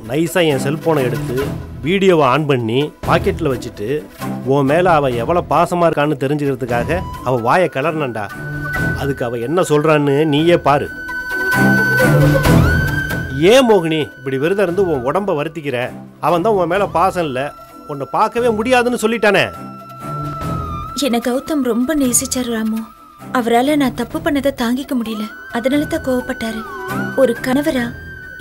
நைஸா என் செல்போனை எடுத்து வீடியோவை ஆன் பண்ணி பாக்கெட்டில் வச்சுட்டு உன் மேலே அவள் எவ்வளோ பாசமாக இருக்கான்னு தெரிஞ்சுக்கிறதுக்காக அவள் வாயை கிளறனண்டா. அதுக்கு அவள் என்ன சொல்கிறான்னு நீயே பாரு. ஏன் மோகினி இப்படி விரதம் இருந்து உன் உடம்ப வருத்திக்கிற? அவன் தான் உன் மேலே பாசம் இல்லை, உன்னை பார்க்கவே முடியாதுன்னு சொல்லிட்டானே. என்னை கௌதம் ரொம்ப நேசிச்சார் ராமு. அவரால் நான் தப்பு பண்ணதை தாங்கிக்க முடியல, அதனால தான் கோவப்பட்டாரு. ஒரு கணவரா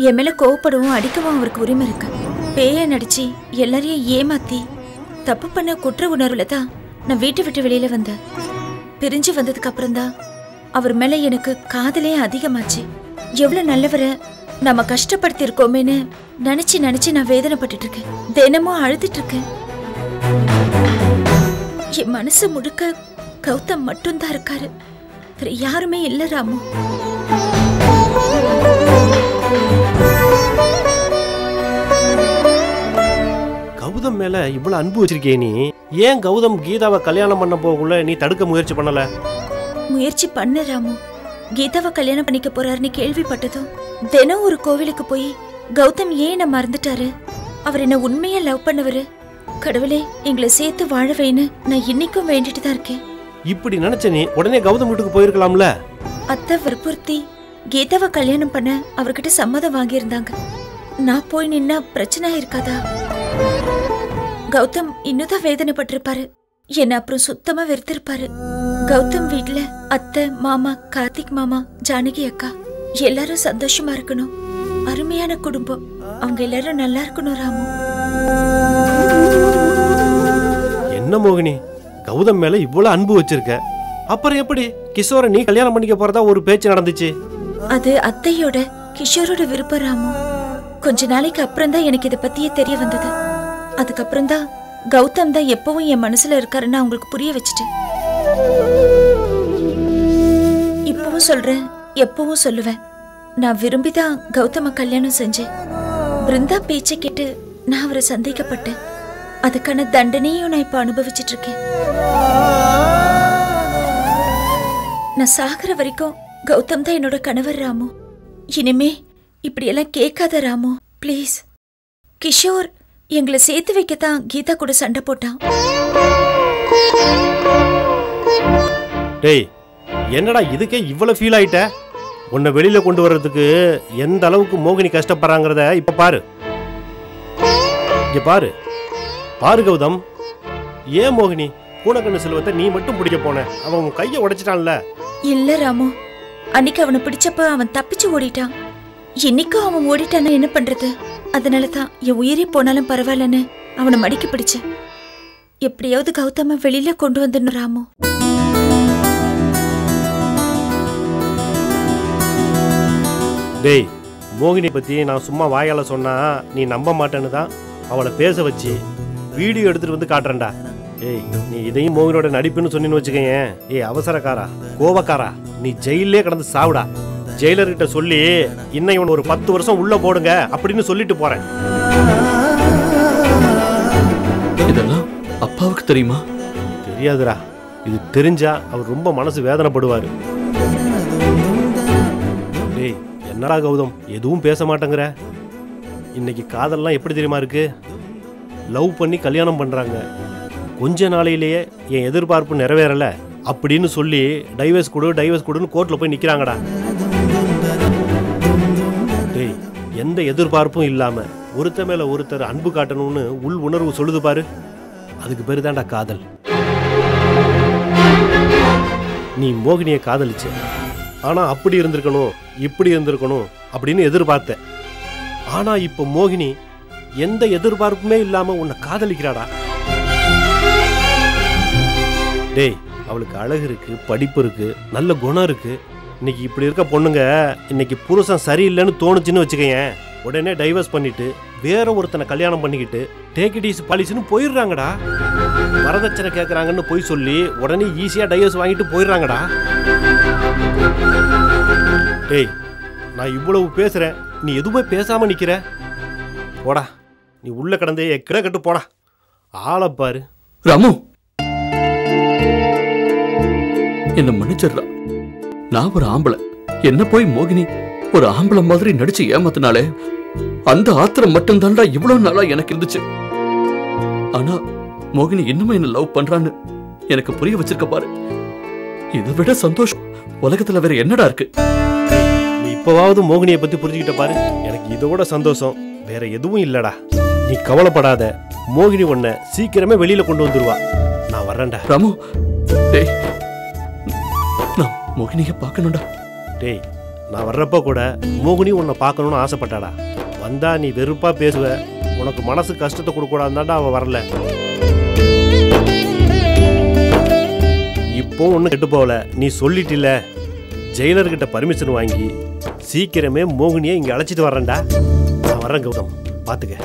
என் மேல கோவப்படவும் அடிக்கவும் அவருக்கு உரிமை இருக்கு. பேய நடிச்சு எல்லாரையும் ஏமாத்தி தப்பு பண்ண குற்ற உணர்வுல தான் நான் வீட்டை விட்டு வெளியில வந்தேன். பிரிஞ்சு வந்ததுக்கு அப்புறம் தான் அவர் மேல எனக்கு காதலே அதிகமாச்சு. எவ்வளவு நல்லவரை நம்ம கஷ்டப்படுத்தி இருக்கோமேன்னு நினைச்சு நினைச்சு நான் வேதனைப்பட்டு இருக்கேன். தினமும் அழுதுட்டு இருக்கேன். என் மனசு முழுக்க கௌதம் மட்டும்தான் இருக்காரு, வேற யாருமே இல்ல ராமு. கௌதம் மேல இவ்வளவு அன்பு வச்சிருக்கே நீ, ஏன் கௌதம் கீதாவை கல்யாணம் பண்ண போகக்குள்ள நீ தடுக்க முயற்சி பண்ணல? முயற்சி பண்ண ராமு. கீதாவை கல்யாணம் பண்ணிக்க போறாருன்னு கேள்விப்பட்டதும் தினம் ஒரு கோவிலுக்கு போய் கௌதம் ஏன் என்ன மறந்துட்டாரு, அவர் என்ன உண்மையா லவ் பண்ணவரு, கடவுளே எங்களை சேர்த்து வாழ வைன்னு நான் இன்னைக்கும் வேண்டிட்டு தான் இருக்கேன். இப்படி நினைச்ச நீ உடனே கௌதம் வீட்டுக்கு போயிருக்கலாம்ல. அத்தை வற்புறுத்தி கீதாவை கல்யாணம் பண்ண அவர்கிட்ட சம்மதம் வாங்கியிருந்தாங்க. நான் போய் நின்னா பிரச்சனை இருக்காதா? கௌதம் இன்னுதான் வேதனைப்பட்டிருப்பாரு, என்ன அப்புறம் சுத்தமா வெறுத்திருப்பாரு. கௌதம் வீட்டுல அத்தை, மாமா, கார்த்திக் மாமா, ஜானகி அக்கா எல்லாரும் சந்தோஷமா இருக்கணும். அருமையான குடும்பம், அவங்க எல்லாரும் நல்லா இருக்கணும் ராமு. என்ன மோகினி, கௌதம் மேல இவ்வளவு அன்பு வச்சிருக்க, அப்புறம் எப்படி கிஷோரை நீ கல்யாணம் பண்ணிக்க போறதா ஒரு பேச்சு நடந்துச்சு? அது அத்தையோட கிஷோரோட விருப்பம் ராமு. கொஞ்ச நாளைக்கு அப்புறம் தான் எனக்கு இதை பத்தியே தெரிய வந்தது. அதுக்கப்புறம் தான் கௌதம் தான் எப்பவும் என் மனசுல இருக்காருன்னு அவங்களுக்கு புரிய வச்சுட்டேன். இப்பவும் சொல்றேன், எப்பவும் சொல்லுவேன், நான் விரும்பிதான் கௌதம கல்யாணம் செஞ்சேன். பிருந்தா பேச்சை கேட்டு நான் அவரை சந்தேகப்பட்டேன். அதுக்கான தண்டனையும் நான் இப்ப அனுபவிச்சுட்டு இருக்கேன். நான் சாகிற வரைக்கும் கௌதம் தான் என்னோட கணவர் ராமு. இனிமே இப்படி எல்லாம் கேட்காத ராமு, பிளீஸ். கிஷோர் எங்களை சேர்த்து வைக்கத்தான் கீதா கூட சண்டை போட்டான். டேய், என்னடா இதுக்கே இவ்வளவு ஃபீல் ஆயிட்ட? உன்னை வெளியில கொண்டு வர்றதுக்கு எந்த அளவுக்கு மோகினி கஷ்டப்படுறாங்கிறத இப்ப பாரு. இங்க பாரு பாரு கௌதம், ஏன் மோகினி பூனக்கண்ணு செல்வத்தை நீ மட்டும் பிடிக்க போன? அவன் உன் கையை உடைச்சிட்டான்ல. இல்ல ராமு, அன்னைக்கு அவனை பிடிச்சப்ப அவன் தப்பிச்சு ஓடிட்டான். இன்னைக்கும் அவன் ஓடிட்டானா என்ன பண்றது? அதனாலதான் என் உயிரே போனாலும் பரவாயில்லன்னு அவனை மடிக்க பிடிச்சேன். எப்படியாவது கௌதம வெளியில கொண்டு வந்துடணும் ராமு. டேய், மோகினி பத்தி நான் சும்மா வாயால சொன்னா நீ நம்ப மாட்டேன்னு தான் அவளை பேச வச்சு வீடியோ எடுத்துட்டு வந்து காட்டுறேன்டா. ஏய், நீ இதையும் மோகினோட நடிப்புன்னு சொன்னு வச்சுக்கேன். ஏய் அவசரக்காரா, கோவக்காரா, நீ ஜெயிலே கடந்து சாவுடா. ஜெயிலர்கிட்ட சொல்லி இன்னும் இவன் ஒரு 10 வருஷம் உள்ள போடுங்க அப்படின்னு சொல்லிட்டு போறேன். இதெல்லாம் அப்பாவுக்கு தெரியுமா? தெரியாதுடா. இது தெரிஞ்சா அவர் ரொம்ப மனசு வேதனைப்படுவாரு. டேய், என்னடா கௌதம் எதுவும் பேச மாட்டேங்கிற? இன்னைக்கு காதல்லாம் எப்படி தெரியுமா இருக்கு? லவ் பண்ணி கல்யாணம் பண்றாங்க, கொஞ்ச நாளையிலேயே என் எதிர்பார்ப்பு நிறைவேறல அப்படின்னு சொல்லி டைவர்ஸ் கொடுன்னு கோர்ட்ல போய் நிக்கிறாங்கடா. டேய், எந்த எதிர்பார்ப்பும் இல்லாம ஒருத்த மேல ஒருத்தர் அன்பு காட்டணும்னு உள் உணர்வு சொல்லுது பாரு, அதுக்கு பேரு தான்டா காதல். நீ மோகினியை காதலிச்ச, ஆனா அப்படி இருந்திருக்கணும் இப்படி இருந்திருக்கணும் அப்படின்னு எதிர்பார்த்த. ஆனா இப்ப மோகினி எந்த எதிர்பார்ப்புமே இல்லாம உன்னை காதலிக்கிறாடா. டேய், அவளுக்கு அழகு இருக்கு, படிப்பு இருக்கு, நல்ல குணம் இருக்கு. இன்னைக்கு இப்படி இருக்க பொண்ணுங்க இன்னைக்கு புருஷன் சரியில்லைன்னு தோணுச்சுன்னு வச்சுக்கேன், உடனே டைவர்ஸ் பண்ணிட்டு வேற ஒருத்தனை கல்யாணம் பண்ணிக்கிட்டு டேக் இட் ஈஸி பாலிசின்னு போயிடுறாங்கடா. வரதட்சணை கேட்கறாங்கன்னு போய் சொல்லி உடனே ஈஸியா டைவர்ஸ் வாங்கிட்டு போயிடுறாங்கடா. டேய், நான் இவ்வளவு பேசுறேன், நீ எதுவுமே பேசாம நிக்கிற. போடா, நீ உள்ள கடந்தே கிட கட்டு போடா. ஆளை பாரு. ராமு, என்ன மன்னிச்சிடுறா. நான் ஒரு ஆம்பளை, என்ன போய் மோகினி ஒரு ஆம்பளை மாதிரி நடிச்சு ஏமாத்தினாலே அந்த ஆத்திரம் மட்டும் தான்டா இவ்வளவு நாளா எனக்கு இருந்துச்சு. ஆனா மோகினி இன்னும் என்ன லவ் பண்றான்னு எனக்கு புரிய வச்சிருக்க பாரு. இதை விட சந்தோஷம் உலகத்துல வேற என்னடா இருக்கு? நீ இப்பவாவது மோகினியை பத்தி புரிஞ்சுக்கிட்ட பாரு. எனக்கு இதோட சந்தோஷம் வேற எதுவும் இல்லடா. நீ கவலைப்படாத, மோகினி உன்னை சீக்கிரமே வெளியில கொண்டு வந்துருவா. நான் வர்றேன்டா. ராமு, டேய், நான் மோகினிய பார்க்கணும்டா. டேய், நான் வர்றப்ப கூட மோகினி உன்னை பார்க்கணும்னு ஆசைப்பட்டாடா. வந்தா நீ வெறுப்பா பேசுவ, உனக்கு மனசு கஷ்டத்தை கொடுக்கூடாதுதான்டா அவ வரல. இப்போ ஒன்றும் கெட்டு போகல. நீ சொல்லிட்டில்ல, ஜெயிலர்கிட்ட பர்மிஷன் வாங்கி சீக்கிரமே மோகினியை இங்கே அழைச்சிட்டு வர்றேன்டா. நான் வர்றேன் கௌதம், பார்த்துக்க.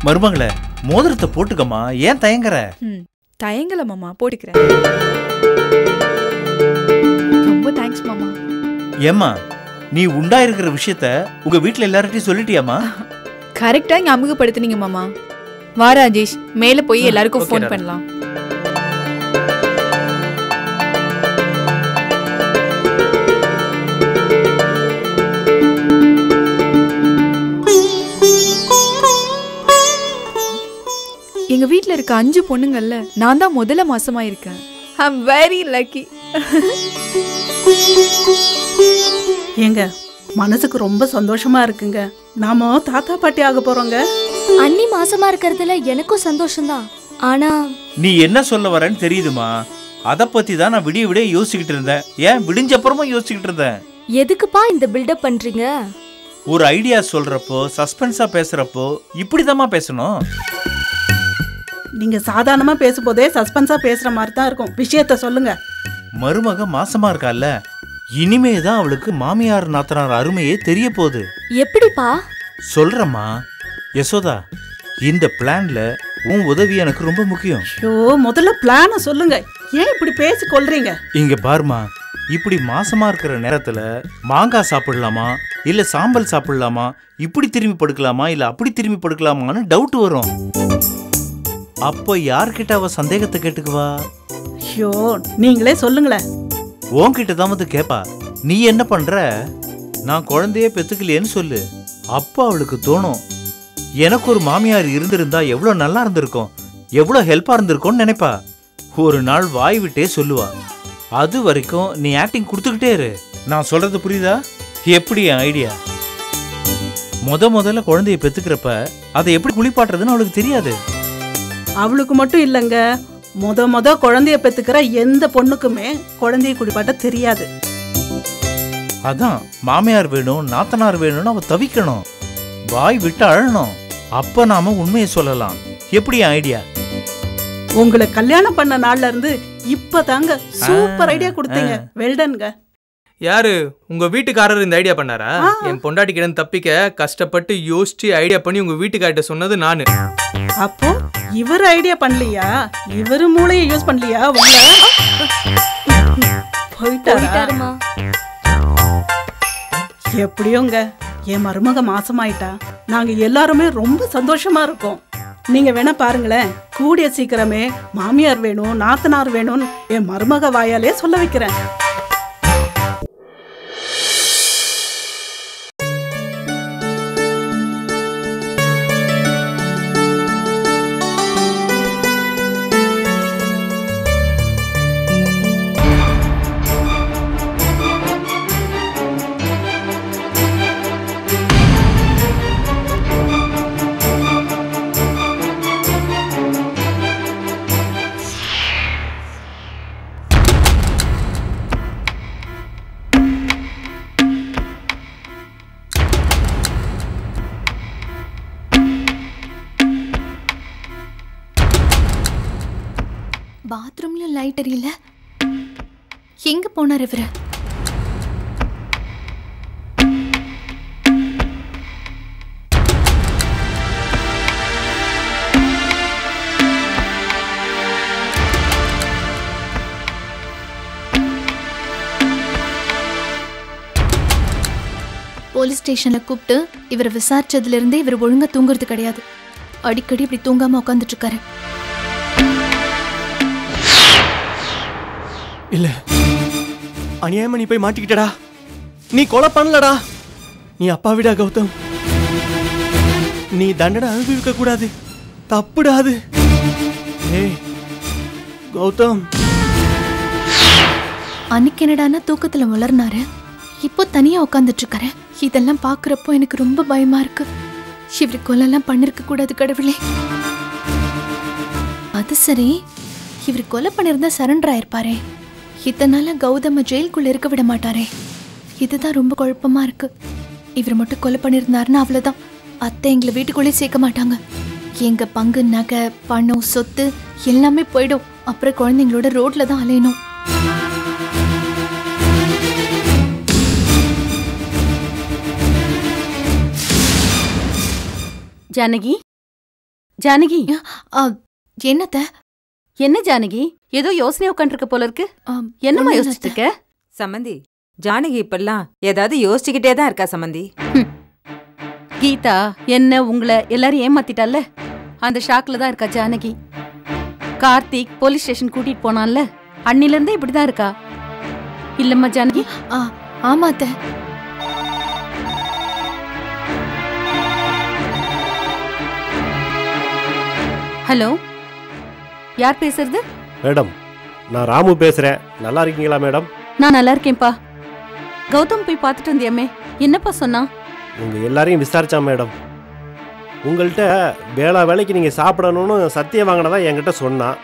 மருமகளே, மோதிரத்தை போட்டுக்கம்மா. ஏன் தயங்குற? தயங்கல மாமா, போட்டுக்கிறேன். ரொம்ப தேங்க்ஸ் மாமா. ஏம்மா, நீ உண்டாயிருக்கிற விஷயத்த உங்க வீட்டுல எல்லார்ட்டையும் சொல்லிட்டியாமா? கரெக்டா ஞாபகப்படுத்துனீங்க மாமா. வா ராஜேஷ், மேல போய் எல்லாருக்கும் ஃபோன் பண்ணலாம். எங்க வீட்ல இருக்க 5 பொண்ணுங்கள்ல நான் தான் முதல்ல மாசமா இருக்கேன். ஐ அம் வெரி லக்கி. ஏங்க, மனசுக்கு ரொம்ப சந்தோஷமா இருக்குங்க. நாம தாத்தா பாட்டி ஆக போறோங்க. அண்ணி மாசமா இருக்கிறதுல எனக்கும் சந்தோஷம்தான். ஆனா நீ என்ன சொல்ல வரேன்னு தெரியுதுமா. அத பத்தி தான் நான் விடிய விடிய யோசிச்சுக்கிட்டு இருந்தேன். ஏன் விடிஞ்ச அப்புறமா யோசிச்சுக்கிட்டு இருந்தேன். எதுக்குப்பா இந்த பில்டப் பண்றீங்க? ஒரு ஐடியா சொல்றப்போ, சஸ்பென்ஸா பேசுறப்போ இப்படிதாம்மா பேசணும். நீங்க சாதாரணமா பேசும்போதே சஸ்பென்ஸா பேசுற மாதிரி தான் இருக்கும். விஷயத்த சொல்லுங்க. மருமக மாசமா இருக்கால, இனிமேதான் அவளுக்கு மாமியார் நாத்தனார் அருமையே தெரிய போகுது. எப்படிப்பா? சொல்றம்மா யசோதா, இந்த பிளான்ல உன் உதவி எனக்கு ரொம்ப முக்கியம். ஐயோ, முதல்ல பிளான சொல்லுங்க. ஏன் இப்படி பேசி கொள்றீங்க? இங்க பாருமா, இப்படி மாசமா இருக்கிற நேரத்துல மாங்காய் சாப்பிடலாமா இல்ல சாம்பல் சாப்பிடலாமா, இப்படி திரும்பி படுக்கலாமா இல்ல அப்படி திரும்பி படுக்கலாமான்னு டவுட் வரும். அப்போ யார்கிட்ட அவ சந்தேகத்தை கேட்டுக்குவா? ஐயோ, நீங்களே சொல்லுங்களேன். உன்கிட்ட தான் வந்து கேப்பா. நீ என்ன பண்ற, நான் குழந்தையே பெத்துக்கலையேன்னு சொல்லு. அப்போ அவளுக்கு தோணும், எனக்கு ஒரு மாமியார் இருந்திருந்தா எவ்வளவு நல்லா இருந்திருக்கும், எவ்வளவு ஹெல்ப்பா இருந்திருக்கும்னு நினைப்பா. ஒரு நாள் வாய் விட்டே சொல்லுவா. அது வரைக்கும் நீ ஆக்டிங் கொடுத்துக்கிட்டே இரு. நான் சொல்றது புரியுதா? எப்படி ஐடியா? முதல்ல குழந்தைய பெத்துக்கிறப்ப அதை எப்படி குளிப்பாட்டுறதுன்னு அவளுக்கு தெரியாது. அவளுக்கு மட்டும் இல்லைங்க, முத குழந்தைய பெத்துக்கிற எந்த பொண்ணுக்குமே குழந்தைய குடிப்பாட்ட தெரியாது. அதான் மாமியார் வேணும் நாத்தனார் வேணும்னு அவ தவிக்கணும், வாய் விட்டு அழணும். அப்ப நாம உண்மையை சொல்லலாம். எப்படி ஐடியா? உங்களை கல்யாணம் பண்ண நாள்ல இருந்து இப்பதாங்க சூப்பர் ஐடியா கொடுத்தீங்க. வெல்டன்ங்க. யாரு உங்க வீட்டுக்காரர் இந்த ஐடியா பண்ணாரா? என் பொண்டாட்டி கிட்ட தப்பிக்க கஷ்டப்பட்டு யோசிச்சு ஐடியா பண்ணி உங்க வீட்டுக்கார்ட்ட சொன்னது நானு. அப்போ இவர் ஐடியா பண்ணலையா? இவரு மூளையை யூஸ் பண்ணலையா? போயிட்டாருமா. எப்படியோங்க, என் மருமக மாசமாயிட்டா. நாங்க எல்லாருமே ரொம்ப சந்தோஷமா இருக்கோம். நீங்க வேணா பாருங்களேன், கூடிய சீக்கிரமே மாமியார் வேணும் நாத்தனார் வேணும்னு என் மருமக வாயாலே சொல்ல வைக்கிறேன். பாத்ரூம்லயும் லைட் எரியல. எங்க போனார் இவரு? போலீஸ் ஸ்டேஷன்ல கூப்பிட்டு இவரை விசாரிச்சதுல இருந்தே இவர் ஒழுங்கா தூங்குறது கிடையாது. அடிக்கடி இப்படி தூங்காம உட்காந்துட்டு இருக்காரு. இல்ல, அநியாயமா நீ போய் மாட்டிக்கிட்டடா. நீ கொலை பண்ணலடா. நீ அப்பாவிடா கௌதம். நீ தண்டனை அனுபவிக்க கூடாது. தப்புடாது. ஏய் கௌதம். அன்னைக்கு என்னடானா தூக்கத்துல வளர்னாரு, இப்போ தனியா உட்காந்துட்டு இருக்காரு. இதெல்லாம் பாக்குறப்போ எனக்கு ரொம்ப பயமா இருக்கு. இவரு கொலைலாம் பண்ணிருக்க கூடாது கடவுளே. அது சரி, இவர் கொலை பண்ணிருந்தா சரண்டர் ஆயிருப்பாரே. இதனால கௌதம ஜெயிலுக்குள்ள இருக்க விட மாட்டாரே. இதுதான் ரொம்ப குழப்பமா இருக்கு. இவர் மட்டும் கொலை பண்ணிருந்தாருன்னா அவ்வளவுதான், அத்தை எங்களை வீட்டுக்குள்ளே சேர்க்க மாட்டாங்க. எங்க பங்கு, நகை, பணம், சொத்து எல்லாமே போயிடும். அப்புறம் குழந்தைங்களோட ரோட்ல தான் அலையணும். ஜானகி, ஜானகி, என்னத்த? என்ன ஜானகி, ஏதோ யோசனை உட்காந்துருக்க போல இருக்கு. என்னம்மா யோசிச்சுட்டு இருக்க? சம்மந்தி, ஜானகி இப்பெல்லாம் ஏதாவது யோசிச்சுக்கிட்டே தான் இருக்கா சம்மந்தி. கீதா என்ன உங்களை எல்லாரும் ஏமாத்திட்டால, அந்த ஷாக்ல தான் இருக்கா ஜானகி. கார்த்திக் போலீஸ் ஸ்டேஷன் கூட்டிட்டு போனான்ல, அன்னில இருந்தே இப்படிதான் இருக்கா. இல்லம்மா ஜானகி? ஆமா அத்தை. ஹலோ, யார் பேசுறது? மேடம், நான் ராமு பேசுறேன். நல்லா இருக்கீங்களா மேடம்? நான் நல்லா இருக்கேன்ப்பா. கௌதம் போய் பார்த்துட்டு வந்தியாமே, என்னப்பா சொன்னா? உங்க எல்லாரையும் விசாரிச்சான் மேடம். உங்கள்கிட்ட வேலைக்கு நீங்க சாப்பிடணும்னு சத்தியம் வாங்கினதா என்கிட்ட சொன்னான்.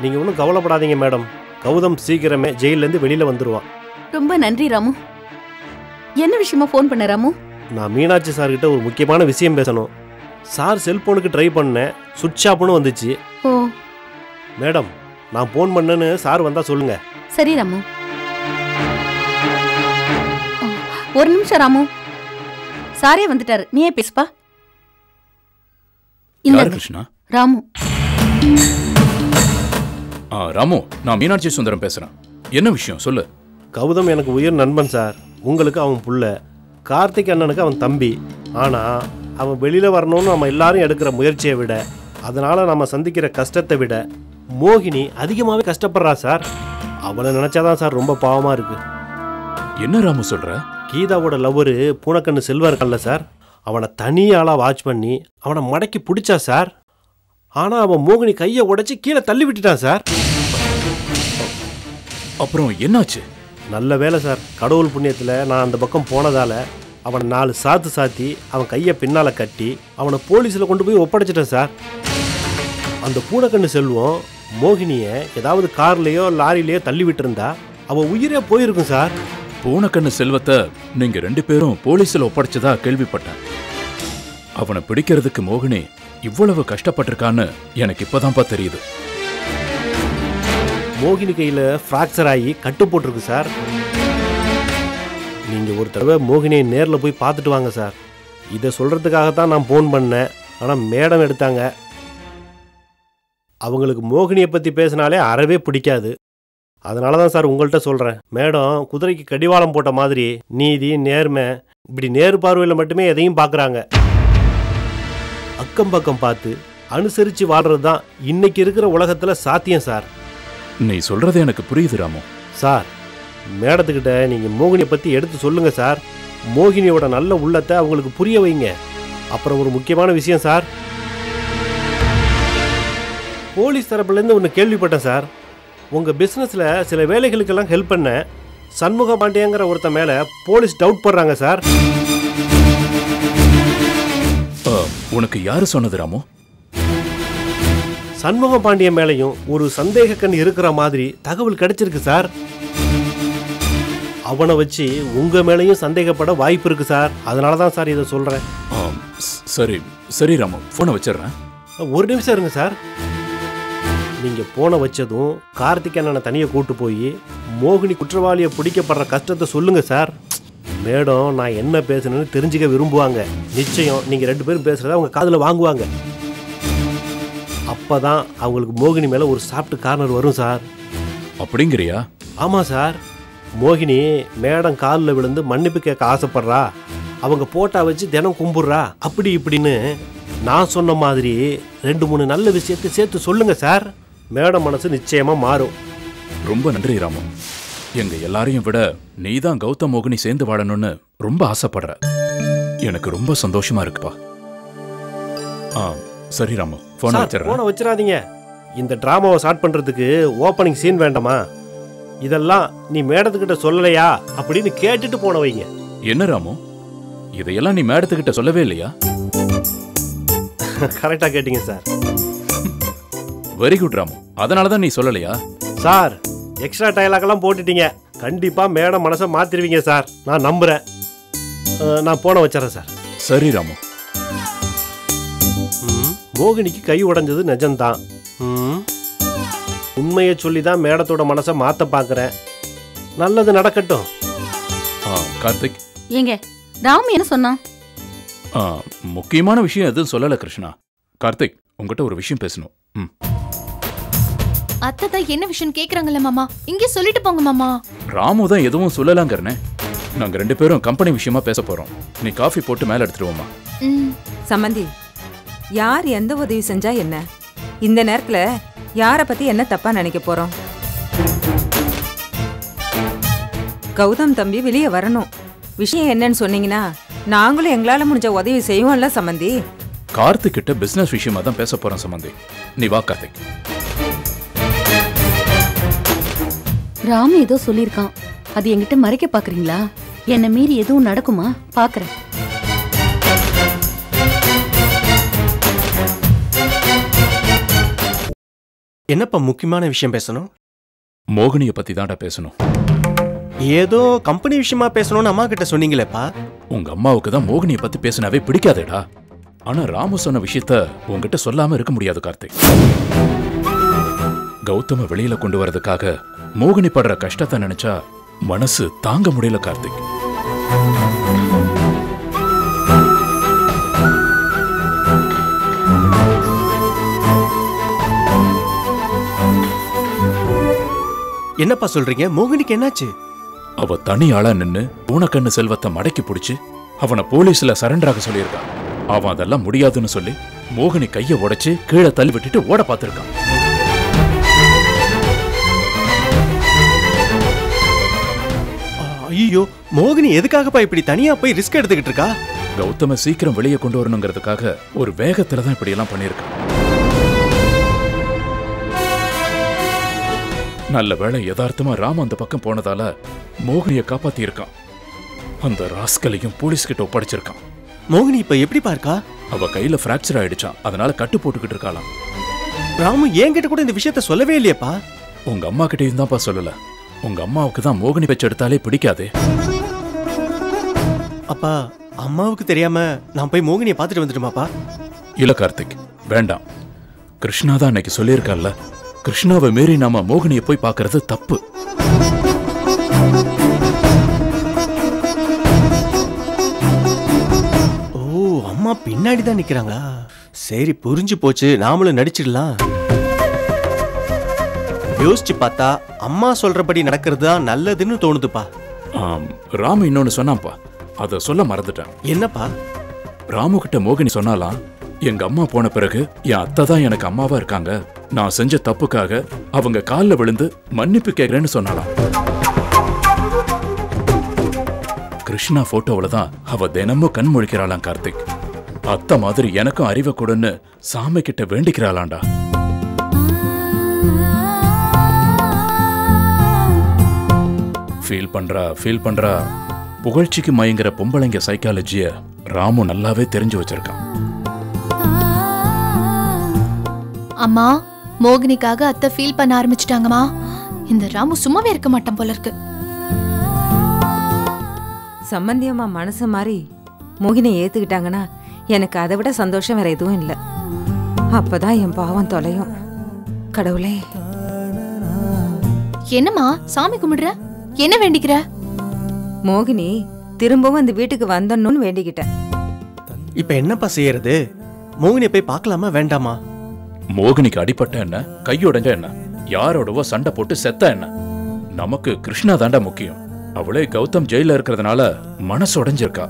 நீங்க ஒன்றும் கவலைப்படாதீங்க மேடம். கௌதம் சீக்கிரமே ஜெயிலேருந்து வெளியில வந்துருவான். ரொம்ப நன்றி ராமு. என்ன விஷயமா ஃபோன் பண்ண ராமு? நான் மீனாட்சி சார்கிட்ட ஒரு முக்கியமான விஷயம் பேசணும். சார் செல்போனுக்கு ட்ரை பண்ணேன், சுவிட்ச் ஆஃப்னு வந்துச்சு. ஓ மேடம், நான் ஃபோன் பண்ணேன்னு சார் வந்தா சொல்லுங்க. சரி ராமு. ஒரு நிமிஷம் ராமு, சாரே வந்துட்டாரு, நீயே பேசுப்பா. யார் கிருஷ்ணா? ராமு. ராமு, நான் மீனாட்சி சுந்தரம் பேசுறேன். என்ன விஷயம் சொல்லு. கௌதம் எனக்கு உயிர் நண்பன் சார். உங்களுக்கு அவன் புள்ள, கார்த்திக் அண்ணனுக்கு அவன் தம்பி. ஆனா அவன் வெளியில வரணும்னு நம்ம எல்லாரும் எடுக்கிற முயற்சியை விட, அதனால நம்ம சந்திக்கிற கஷ்டத்தை விட மோகினி அதிகமாகவே கஷ்டப்படுறா சார். அவளை நினைச்சாதான் சார் ரொம்ப பாவமா இருக்கு. என்ன ராமு சொல்ற? கீதாவோட லவ்வரு பூனக்கண்ணு செல்வா இருக்கான்ல சார், அவனை தனியாளா வாட்ச் பண்ணி அவனை மடக்கி பிடிச்சா சார். ஆனா அவன் மோகினி கையை உடைச்சு கீழே தள்ளி விட்டுட்டான் சார். அப்புறம் என்னாச்சு? நல்ல வேலை சார், கடவுள் புண்ணியத்தில் நான் அந்த பக்கம் போனதால அவனை 4 சாத்து சாத்தி அவன் கையை பின்னால் கட்டி அவனை போலீஸில் கொண்டு போய் ஒப்படைச்சிட்டேன் சார். அந்த பூனக்கண்ணு செல்வம் மோகினியை ஏதாவது கார்லேயோ லாரிலேயோ தள்ளி விட்டுருந்தா அவன் உயிரே போயிருக்கும் சார். பூனக்கண்ணு செல்வத்தை நீங்க 2 பேரும் போலீஸில் ஒப்படைச்சதா கேள்விப்பட்டேன். அவனை பிடிக்கிறதுக்கு மோகினி இவ்வளவு கஷ்டப்பட்டிருக்கான்னு எனக்கு இப்பதான்ப்பா தெரியுது. மோகினி கையில் ஃப்ராக்சர் ஆகி கட்டு போட்டிருக்கு சார். நீங்கள் ஒரு தடவை மோகினியை நேரில் போய் பார்த்துட்டு வாங்க சார். இதை சொல்கிறதுக்காகத்தான் நான் ஃபோன் பண்ணேன். ஆனால் மேடம் எடுத்தாங்க. அவங்களுக்கு மோகினியை பற்றி பேசினாலே அறவே பிடிக்காது. அதனால தான் சார் உங்கள்கிட்ட சொல்கிறேன். மேடம் குதிரைக்கு கடிவாளம் போட்ட மாதிரி நீதி, நேர்மை, இப்படி நேரு பார்வையில் மட்டுமே எதையும் பார்க்குறாங்க. அக்கம் பக்கம் பார்த்து அனுசரித்து வாழ்கிறது தான் இன்னைக்கு இருக்கிற உலகத்தில் சாத்தியம் சார். நீ சொல்றது எனக்கு புரியுது ராமு. சார், மேடத்துக்கிட்ட நீங்கள் மோகினியை பற்றி எடுத்து சொல்லுங்கள் சார். மோகினியோட நல்ல உள்ளத்தை அவங்களுக்கு புரிய வைங்க. அப்புறம் ஒரு முக்கியமான விஷயம் சார், போலீஸ் தரப்புலேருந்து ஒன்று கேள்விப்பட்டேன் சார். உங்கள் பிஸ்னஸில் சில வேலைகளுக்கெல்லாம் ஹெல்ப் பண்ண சண்முக பாண்டியங்கிற ஒருத்த மேலே போலீஸ் டவுட் போடுறாங்க சார். உனக்கு யாரு சொன்னது ராமு? சண்முக பாண்டிய மேலையும் ஒரு சந்தேக கண் இருக்கிற மாதிரி தகவல் கிடைச்சிருக்கு சார். அவனை வச்சு உங்க மேலையும் சந்தேகப்பட வாய்ப்பு இருக்கு சார். அதனால தான் சார் இதை சொல்றேன். சரி சரி ராமு, போனை வச்சிடுறேன். ஒரு நிமிஷம் இருங்க சார். நீங்க போனை வச்சதும் கார்த்திக் அண்ணனை தனியாக கூட்டு போய் மோகினி குற்றவாளியை பிடிக்கப்படுற கஷ்டத்தை சொல்லுங்க சார். மேடம் நான் என்ன பேசுனேன்னு தெரிஞ்சுக்க விரும்புவாங்க. நிச்சயம் நீங்க 2 பேரும் பேசுறத அவங்க காதுல வாங்குவாங்க. அப்பதான் அவங்களுக்கு மோகினி மேல ஒரு சாஃப்ட் கார்னர் வரும் சார். அப்படிங்கிறியா? ஆமா சார். மோகினி மேடம் காலில் விழுந்து மன்னிப்பு கேட்க ஆசைப்படுறா, அவங்க போட்டா வச்சு தினம் கும்பிடுறா, அப்படி இப்படின்னு நான் சொன்ன மாதிரி 2-3 நல்ல விஷயத்தை சேர்த்து சொல்லுங்க சார். மேடம் மனசு நிச்சயமா மாறும். ரொம்ப நன்றி ராமு. எங்க எல்லாரையும் விட நீதான் கௌதம் மோகினி சேர்ந்து வாழணும்னு ரொம்ப ஆசைப்படுற. எனக்கு ரொம்ப சந்தோஷமா இருக்குப்பா. சரி ராமு, போனை வச்சிடறேன். போனை வச்சிடாதீங்க. இந்த டிராமாவை ஸ்டார்ட் பண்றதுக்கு ஓப்பனிங் சீன் வேண்டாமா? இதெல்லாம் நீ மேடத்துக்கிட்ட சொல்லலையா அப்படின்னு கேட்டுட்டு போன வைங்க. என்ன ராமு, இதையெல்லாம் நீ மேடத்துக்கிட்ட சொல்லவே இல்லையா? கரெக்டா கேட்டீங்க சார். Very good Ramu. அதனாலதான் நீ சொல்லலையா? சார், எக்ஸ்ட்ரா டயலாக்லாம் போட்டுட்டீங்க. கண்டிப்பா மேடம் மனசை மாத்திருவீங்க சார், நான் நம்புறேன். நான் போன வச்சிடறேன் சார். சரி ராமு. மோகினிக்கு கை உடைஞ்சது நிஜம்தான். உண்மையை சொல்லி தான் மேடத்தோட மனசை மாத்த பாக்குறேன். நல்லது நடக்கட்டும். கார்த்திக், ஏங்க ராமு என்ன சொன்னான்? முக்கியமான விஷயம் எதுவும் சொல்லல கிருஷ்ணா. கார்த்திக், உங்ககிட்ட ஒரு விஷயம் பேசணும். அத்தை தான் என்ன விஷயம் கேக்குறாங்கல்ல மாமா, இங்கே சொல்லிட்டு போங்க மாமா. ராமு தான் எதுவும் சொல்லலாங்கிறனே. நாங்க 2 பேரும் கம்பெனி விஷயமா பேச போறோம். நீ காஃபி போட்டு மேல எடுத்துருவோமா? சம்பந்தி, யார் எந்த உதவி செஞ்சா என்ன? இந்த நேரத்துல யார பத்தி என்ன தப்பா நினைக்க போறோம்? கௌதம் தம்பி வெளியே வரணும். விஷயம் என்னன்னு சொன்னீங்கன்னா நாங்களும் எங்களால முடிஞ்ச உதவி செய்வோம்ல சம்பந்தி. கார்த்திக் கிட்ட பிசினஸ் விஷயமா தான் பேச போறோம் சம்பந்தி. நீ வா கார்த்திக். ராமு ஏதோ சொல்லியிருக்கான், அது என்கிட்ட மறைக்க பாக்குறீங்களா? என்ன மீறி எதுவும் நடக்குமா? பாக்குறேன். என்னப்பா முக்கியமான விஷயம் பேசணும்? மோகினியை பத்தி தான்டா பேசணும். ஏதோ கம்பெனி விஷயமா பேசணும்னு அம்மா கிட்ட சொன்னீங்களேப்பா. உங்க அம்மாவுக்கு தான் மோகினியை பத்தி பேசினாவே பிடிக்காதேடா. ஆனா ராமு சொன்ன விஷயத்த உங்ககிட்ட சொல்லாம இருக்க முடியாது கார்த்திக். கௌதம வெளியில கொண்டு வரதுக்காக மோகினி படுற கஷ்டத்தை நினைச்சா மனசு தாங்க முடியல கார்த்திக். என்னப்பா சொல்றீங்க? மோகினிக்கு என்னாச்சு? அவ தனி ஆளா நின்னு பூனக்கண்ணு செல்வத்தை மடக்கி பிடிச்சு அவனை போலீஸ்ல சரண்டர் ஆக சொல்லியிருக்கான். அவன் அதெல்லாம் முடியாதுன்னு சொல்லி மோகினி கைய உடைச்சு கீழே தள்ளி விட்டுட்டு ஓட பார்த்திருக்கான். ஐயோ, மோகினி எதுக்காகப்பா இப்படி தனியா போய் ரிஸ்க் எடுத்துக்கிட்டு இருக்கா? கௌதம சீக்கிரம் வெளியே கொண்டு வரணுங்கிறதுக்காக ஒரு வேகத்துல தான் இப்படி எல்லாம் பண்ணியிருக்கான். நல்ல வேளை யதார்த்தமா ராம் அந்த பக்கம் போனதால மோகினியை காப்பாத்தி இருக்கான். அந்த ராஸ்கலையும் போலீஸ் கிட்ட ஒப்படைச்சிருக்கான். மோகினி இப்ப எப்படி இருக்கா? அவ கையில பிராக்சர் ஆயிடுச்சான். அதனால கட்டு போட்டுக்கிட்டு இருக்காளாம். ராமு என்கிட்ட கூட இந்த விஷயத்த சொல்லவே இல்லையப்பா. உங்க அம்மா கிட்டயும் தான்ப்பா சொல்லல. உங்க அம்மாவுக்கு தான் மோகினி பேச்சு எடுத்தாலே பிடிக்காதே. அப்பா, அம்மாவுக்கு தெரியாம நான் போய் மோகினியை பார்த்துட்டு வந்துட்டுமாப்பா? இல்ல கார்த்திக், வேண்டாம். கிருஷ்ணா தான் அன்னைக்கு சொல்லியிருக்கான்ல, கிருஷ்ணாவை மீறி நாம மோகினியை போய் பார்க்கறது தப்பு. ஓ, அம்மா பின்னாடி தான் நிக்கிறாங்களா? சரி, புரிஞ்சு போச்சு. நாமளும் நடிச்சிடலாம். யோசிச்சு பார்த்தா அம்மா சொல்றபடி நடக்கிறது தான் நல்லதுன்னு தோணுதுப்பா. ராமு இன்னொன்னு சொன்னான்ப்பா, அத சொல்ல மறந்துட்டேன். என்னப்பா? ராமு கிட்ட மோகினி சொன்னாலாம், எங்க அம்மா போன பிறகு என் அத்தை தான் எனக்கு அம்மாவா இருக்காங்க. நான் செஞ்ச தப்புக்காக அவங்க காலில் விழுந்து மன்னிப்பு கேட்கிறேன்னு சொன்னாலாம். கிருஷ்ணா போட்டோவில் தான் அவ தினமும் கண் முழிக்கிறாளாம் கார்த்திக். அத்தை மாதிரி எனக்கும் அறிவை கொடுன்னு சாமி கிட்ட வேண்டிக்கிறாளாண்டா. ஃபீல் பண்றா. புகழ்ச்சிக்கு மயங்கிற பொம்பளைங்க சைக்காலஜிய ராமு நல்லாவே தெரிஞ்சு வச்சிருக்கான். அம்மா, மோகினிக்காக அத்தை ஃபீல் பண்ண ஆரம்பிச்சிட்டாங்கம்மா. இந்த ராமு சும்மாவே இருக்க மாட்டான் போல இருக்கு. சம்பந்தியம்மா மனசு மாதிரி மோகினை ஏத்துக்கிட்டாங்கன்னா எனக்கு அதை விட சந்தோஷம் வேற எதுவும் இல்லை. அப்பதான் என் பாவம் தொலையும். கடவுளே. என்னம்மா சாமி கும்பிடுற? என்ன வேண்டிக்கிற? மோகினி திரும்பவும் இந்த வீட்டுக்கு வந்தணும்னு வேண்டிக்கிட்டேன். இப்ப என்னப்பா செய்யறது? மோகினியை போய் பார்க்கலாமா வேண்டாமா? மோகினிக்கு அடிபட்ட என்ன, கையுடைஞ்ச என்ன, யாரோடவோ சண்டை போட்டு செத்த என்ன, நமக்கு கிருஷ்ணா தாண்டா முக்கியம். அவளே கௌதம் ஜெயில இருக்கிறதுனால மனசு உடைஞ்சிருக்கா.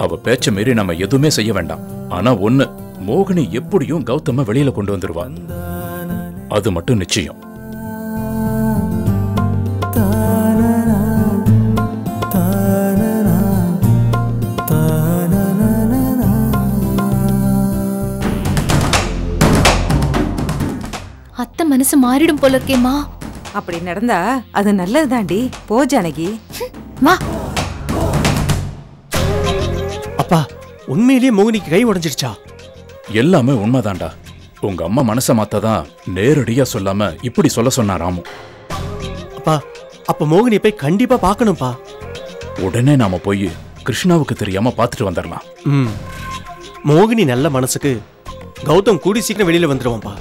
அவ பேச்ச மீறி நம்ம எதுவுமே செய்ய வேண்டாம். ஆனா ஒண்ணு, மோகினி எப்படியும் கௌதம வெளியில கொண்டு வந்துருவா. அது மட்டும் நிச்சயம். மாறிடும் போல இருக்கேம்மா. அப்படி நடந்தா அது நல்லதுதாண்டி. போ ஜானகி. வா. அப்பா உண்மையிலேயே மோகினிக்கு கை உடைஞ்சிருச்சா? எல்லாமே உண்மைதான்டா. உங்க அம்மா மனசை மாத்ததான் நேரடியா சொல்லாம இப்படி சொல்ல சொன்னா ராமு. அப்பா அப்ப மோகினி போய் கண்டிப்பா பார்க்கணும்பா. உடனே நாம போய் கிருஷ்ணாவுக்கு தெரியாம பார்த்துட்டு வந்துடலாம். மோகினி நல்ல மனசுக்கு கௌதம் கூடி சீக்கிரம் வெளியில வந்துடுவான்பா.